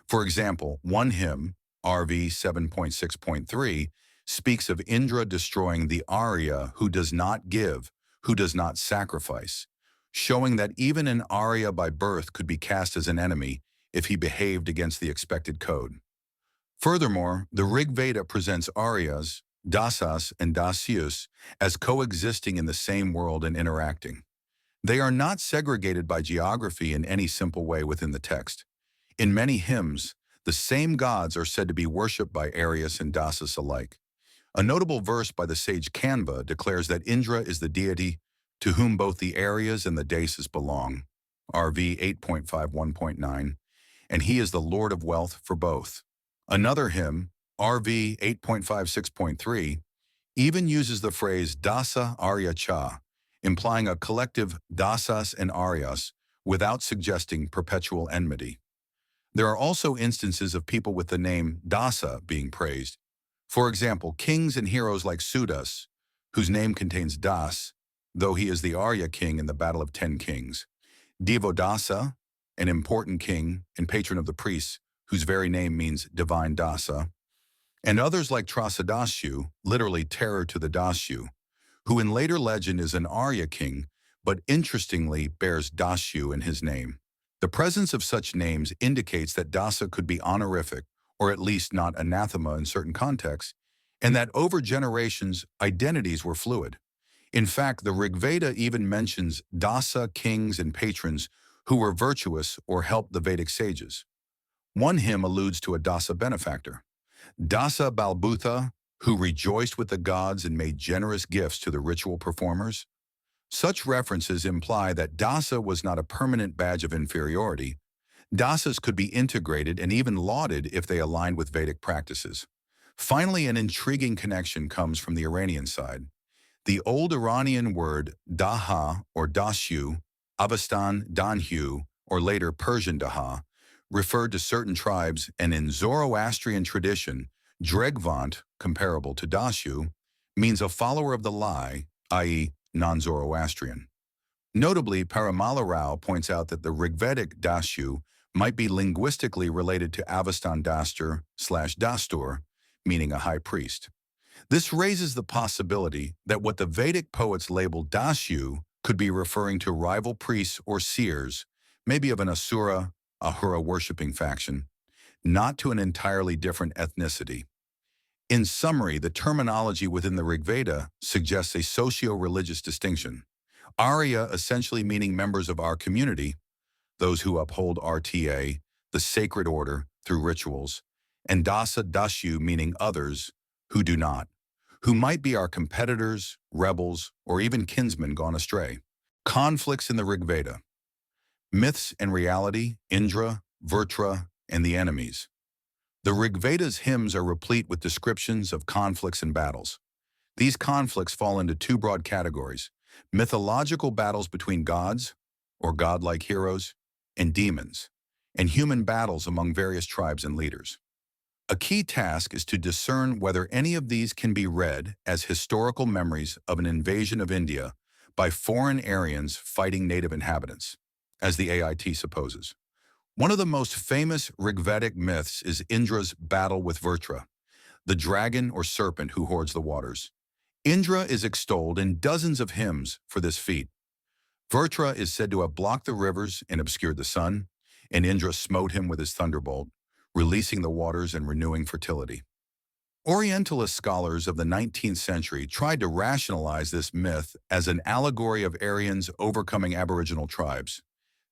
For example, one hymn, RV 7.6.3, speaks of Indra destroying the Arya who does not give, who does not sacrifice, showing that even an Arya by birth could be cast as an enemy if he behaved against the expected code. Furthermore, the Rigveda presents Aryas, Dasas, and Dasyus as coexisting in the same world and interacting. They are not segregated by geography in any simple way within the text. In many hymns, the same gods are said to be worshipped by Aryas and Dasas alike. A notable verse by the sage Kanva declares that Indra is the deity to whom both the Aryas and the Dasas belong, RV 8.51.9, and he is the Lord of wealth for both. Another hymn, RV 8.56.3, even uses the phrase Dasa Arya Cha, implying a collective Dasas and Aryas without suggesting perpetual enmity. There are also instances of people with the name Dasa being praised. For example, kings and heroes like Sudas, whose name contains Das, though he is the Arya king in the Battle of 10 Kings. Devodasa, an important king and patron of the priests, whose very name means divine Dasa. And others like Trasadasyu, literally terror to the Dasyu, who in later legend is an Arya king, but interestingly bears Dasyu in his name. The presence of such names indicates that Dasa could be honorific, or at least not anathema in certain contexts, and that over generations, identities were fluid. In fact, the Rigveda even mentions Dasa kings and patrons who were virtuous or helped the Vedic sages. One hymn alludes to a Dasa benefactor, Dasa Balbutha, who rejoiced with the gods and made generous gifts to the ritual performers. Such references imply that Dasa was not a permanent badge of inferiority. Dasas could be integrated and even lauded if they aligned with Vedic practices. Finally, an intriguing connection comes from the Iranian side. The old Iranian word Daha or Dasyu, Avestan Danhu, or later Persian Daha, referred to certain tribes, and in Zoroastrian tradition, Dregvant, comparable to Dasyu, means a follower of the lie, i.e., non-Zoroastrian. Notably, Paramala Rao points out that the Rigvedic Dasyu might be linguistically related to Avestan Dastur/Dastur, meaning a high priest. This raises the possibility that what the Vedic poets labeled Dasyu could be referring to rival priests or seers, maybe of an Asura, Ahura worshipping faction, not to an entirely different ethnicity. In summary, the terminology within the Rigveda suggests a socio-religious distinction. Arya essentially meaning members of our community, those who uphold RTA, the sacred order, through rituals, and Dasa Dasyu meaning others who do not, who might be our competitors, rebels, or even kinsmen gone astray. Conflicts in the Rigveda. Myths and reality, Indra, Vrtra, and the enemies. The Rigveda's hymns are replete with descriptions of conflicts and battles. These conflicts fall into two broad categories: mythological battles between gods, or godlike heroes, and demons, and human battles among various tribes and leaders. A key task is to discern whether any of these can be read as historical memories of an invasion of India by foreign Aryans fighting native inhabitants, as the AIT supposes. One of the most famous Rigvedic myths is Indra's battle with Vrtra, the dragon or serpent who hoards the waters. Indra is extolled in dozens of hymns for this feat. Vrtra is said to have blocked the rivers and obscured the sun, and Indra smote him with his thunderbolt, releasing the waters and renewing fertility. Orientalist scholars of the 19th century tried to rationalize this myth as an allegory of Aryans overcoming Aboriginal tribes.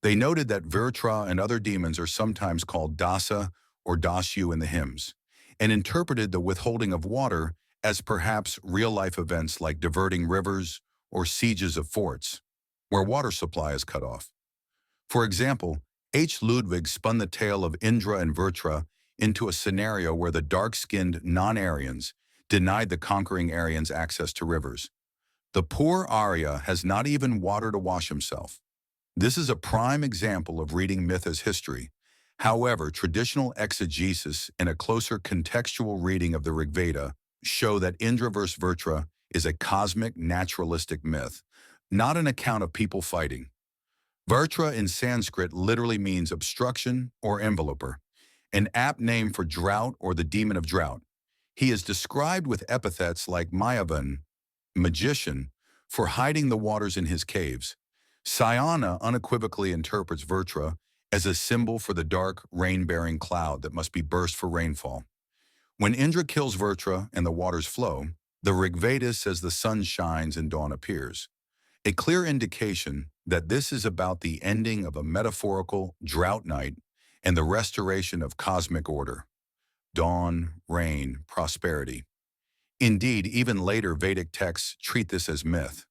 They noted that Virtra and other demons are sometimes called Dasa or Dasyu in the hymns, and interpreted the withholding of water as perhaps real-life events like diverting rivers or sieges of forts, where water supply is cut off. For example, H. Ludwig spun the tale of Indra and Virtra into a scenario where the dark-skinned non-Aryans denied the conquering Aryans access to rivers. The poor Arya has not even water to wash himself. This is a prime example of reading myth as history. However, traditional exegesis and a closer contextual reading of the Rigveda show that Indra vs. Virtra is a cosmic naturalistic myth, not an account of people fighting. Virtra in Sanskrit literally means obstruction or enveloper, an apt name for drought or the demon of drought. He is described with epithets like Mayavan, magician, for hiding the waters in his caves. Sayana unequivocally interprets Virtra as a symbol for the dark, rain-bearing cloud that must be burst for rainfall. When Indra kills Virtra and the waters flow, the Rigveda says the sun shines and dawn appears, a clear indication that this is about the ending of a metaphorical drought night and the restoration of cosmic order. Dawn, rain, prosperity. Indeed, even later Vedic texts treat this as myth.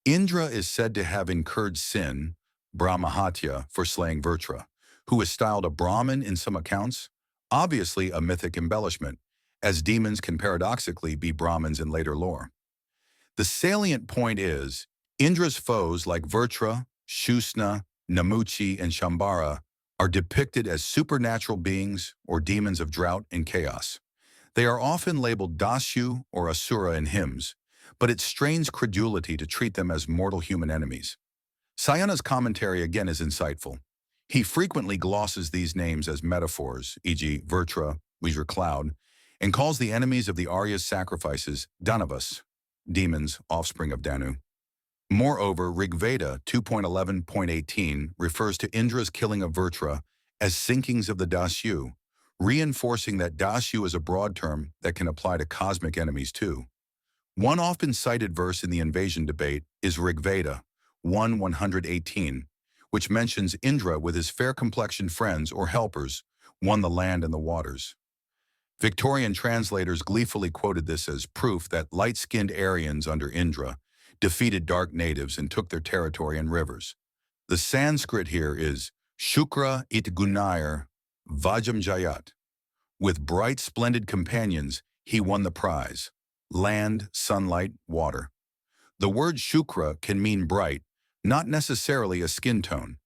Indra is said to have incurred sin, Brahmahatya, for slaying Virtra, who is styled a Brahmin in some accounts, obviously a mythic embellishment, as demons can paradoxically be Brahmins in later lore. The salient point is, Indra's foes like Virtra, Shusna, Namuchi, and Shambhara are depicted as supernatural beings or demons of drought and chaos. They are often labeled Dasyu or Asura in hymns, but it strains credulity to treat them as mortal human enemies. Sayana's commentary again is insightful. He frequently glosses these names as metaphors, e.g. Virtra, leisure cloud, and calls the enemies of the Arya's sacrifices Danavas, demons, offspring of Danu. Moreover, Rigveda 2.11.18 refers to Indra's killing of Virtra as sinkings of the Dasyu, reinforcing that Dasyu is a broad term that can apply to cosmic enemies too. One often cited verse in the invasion debate is Rigveda 1:118, which mentions Indra with his fair-complexioned friends or helpers won the land and the waters. Victorian translators gleefully quoted this as proof that light-skinned Aryans under Indra defeated dark natives and took their territory and rivers. The Sanskrit here is Shukra it Gunair Vajam Jayat. With bright, splendid companions, he won the prize: land, sunlight, water. The word Shukra can mean bright, not necessarily a skin tone.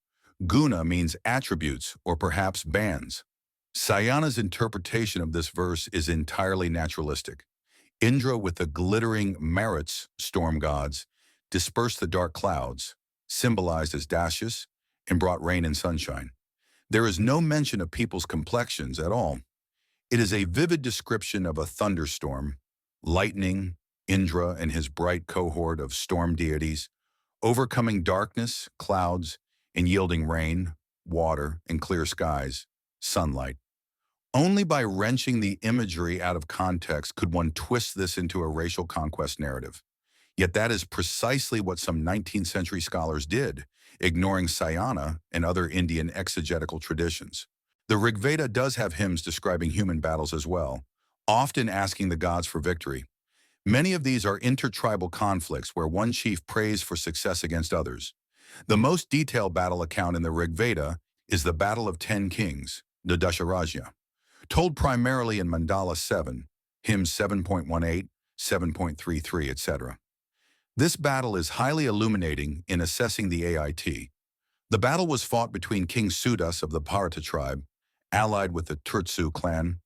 Guna means attributes or perhaps bands. Sayana's interpretation of this verse is entirely naturalistic. Indra with the glittering Maruts, storm gods, dispersed the dark clouds, symbolized as Dashyas, and brought rain and sunshine. There is no mention of people's complexions at all. It is a vivid description of a thunderstorm, lightning, Indra and his bright cohort of storm deities, overcoming darkness, clouds, and yielding rain, water, and clear skies, sunlight. Only by wrenching the imagery out of context could one twist this into a racial conquest narrative. Yet that is precisely what some 19th century scholars did, ignoring Sayana and other Indian exegetical traditions. The Rigveda does have hymns describing human battles as well, often asking the gods for victory. Many of these are intertribal conflicts where one chief prays for success against others. The most detailed battle account in the Rigveda is the Battle of 10 Kings, the Dasharajya, told primarily in Mandala 7, hymns 7.18, 7.33, etc. This battle is highly illuminating in assessing the AIT. The battle was fought between King Sudas of the Bharata tribe, allied with the Turtsu clan,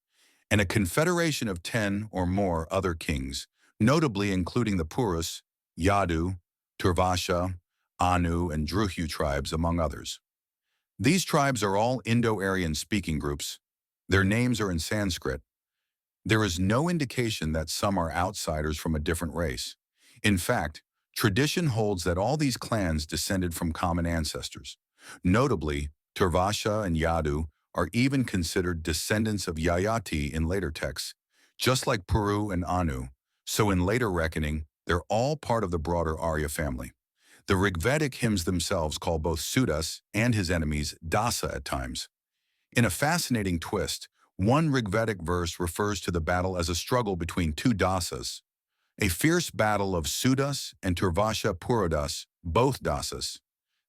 and a confederation of 10 or more other kings, notably including the Purus, Yadu, Turvasha, Anu, and Druhu tribes, among others. These tribes are all Indo-Aryan speaking groups. Their names are in Sanskrit. There is no indication that some are outsiders from a different race. In fact, tradition holds that all these clans descended from common ancestors. Notably, Turvasha and Yadu are even considered descendants of Yayati in later texts, Just like Puru and Anu, so in later reckoning, they're all part of the broader Arya family. The Rigvedic hymns themselves call both Sudas and his enemies Dasa at times. In a fascinating twist, one Rigvedic verse refers to the battle as a struggle between two Dasas, a fierce battle of Sudas and Turvasha Purodas, both Dasas.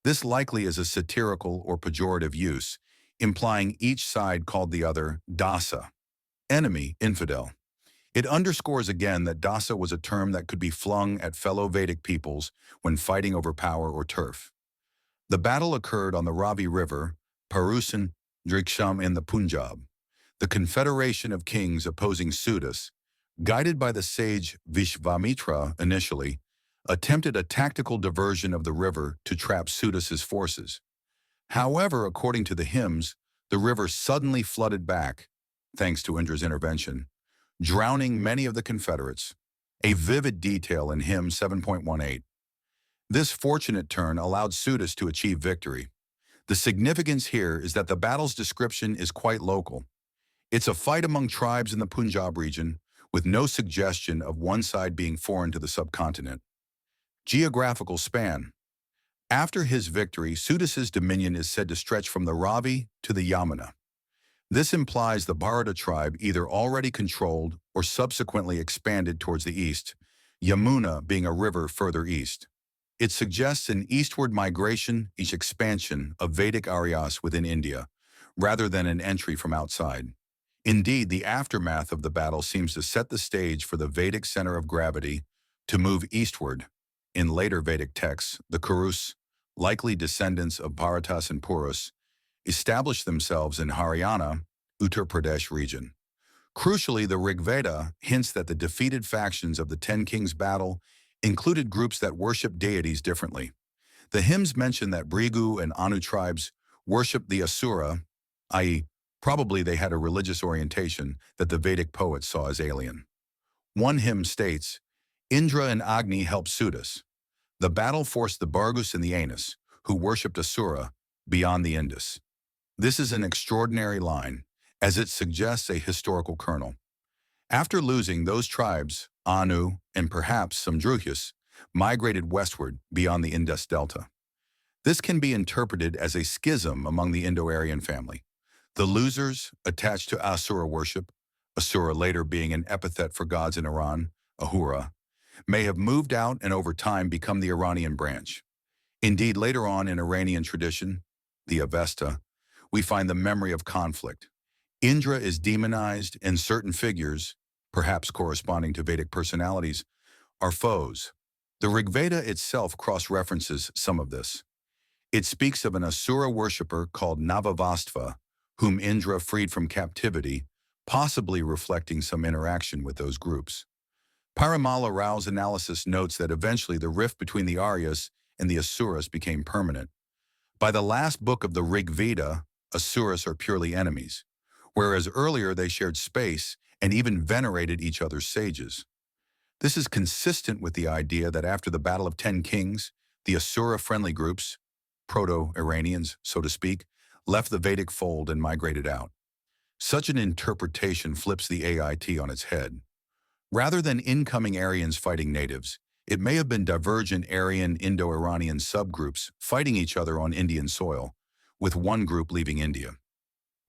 This likely is a satirical or pejorative use, implying each side called the other Dasa, enemy, infidel. It underscores again that Dasa was a term that could be flung at fellow Vedic peoples when fighting over power or turf. The battle occurred on the Ravi River, Parusan Driksham in the Punjab. The confederation of kings opposing Sudas, guided by the sage Vishvamitra initially, attempted a tactical diversion of the river to trap Sudas's forces. However, according to the hymns, the river suddenly flooded back, thanks to Indra's intervention, drowning many of the Confederates, a vivid detail in hymn 7.18. This fortunate turn allowed Sudas to achieve victory. The significance here is that the battle's description is quite local. It's a fight among tribes in the Punjab region, with no suggestion of one side being foreign to the subcontinent. Geographical span. After his victory, Sudas's dominion is said to stretch from the Ravi to the Yamuna. This implies the Bharata tribe either already controlled or subsequently expanded towards the east, Yamuna being a river further east. It suggests an eastward migration, each expansion of Vedic Aryas within India, rather than an entry from outside. Indeed, the aftermath of the battle seems to set the stage for the Vedic center of gravity to move eastward. In later Vedic texts, the Kurus, likely descendants of Bharatas and Purus, established themselves in Haryana, Uttar Pradesh region. Crucially, the Rigveda hints that the defeated factions of the Ten Kings battle included groups that worship deities differently. The hymns mention that Brigu and Anu tribes worshipped the Asura, i.e., probably they had a religious orientation that the Vedic poets saw as alien. One hymn states, Indra and Agni helped Sudas. The battle forced the Bargus and the Anus, who worshipped Asura, beyond the Indus. This is an extraordinary line, as it suggests a historical kernel. After losing, those tribes, Anu and perhaps some Druhyas, migrated westward beyond the Indus Delta. This can be interpreted as a schism among the Indo-Aryan family. The losers, attached to Asura worship, Asura later being an epithet for gods in Iran, Ahura, may have moved out and over time become the Iranian branch. Indeed, later on in Iranian tradition, the Avesta, we find the memory of conflict. Indra is demonized and certain figures, perhaps corresponding to Vedic personalities, are foes. The Rigveda itself cross-references some of this. It speaks of an Asura worshipper called Navavastva, whom Indra freed from captivity, possibly reflecting some interaction with those groups. Paramala Rao's analysis notes that eventually the rift between the Aryas and the Asuras became permanent. By the last book of the Rigveda, Asuras are purely enemies, whereas earlier they shared space and even venerated each other's sages. This is consistent with the idea that after the Battle of 10 Kings, the Asura-friendly groups, Proto-Iranians, so to speak, left the Vedic fold and migrated out. Such an interpretation flips the AIT on its head. Rather than incoming Aryans fighting natives, it may have been divergent Aryan Indo-Iranian subgroups fighting each other on Indian soil, with one group leaving India.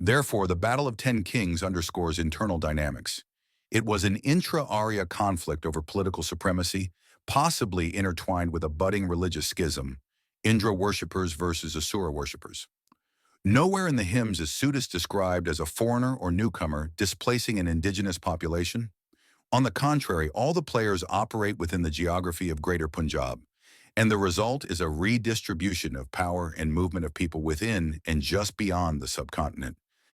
Therefore, the Battle of 10 Kings underscores internal dynamics. It was an intra-Arya conflict over political supremacy, possibly intertwined with a budding religious schism, Indra worshippers versus Asura worshippers. Nowhere in the hymns is Sudas described as a foreigner or newcomer displacing an indigenous population. On the contrary, all the players operate within the geography of Greater Punjab, and the result is a redistribution of power and movement of people within and just beyond the subcontinent.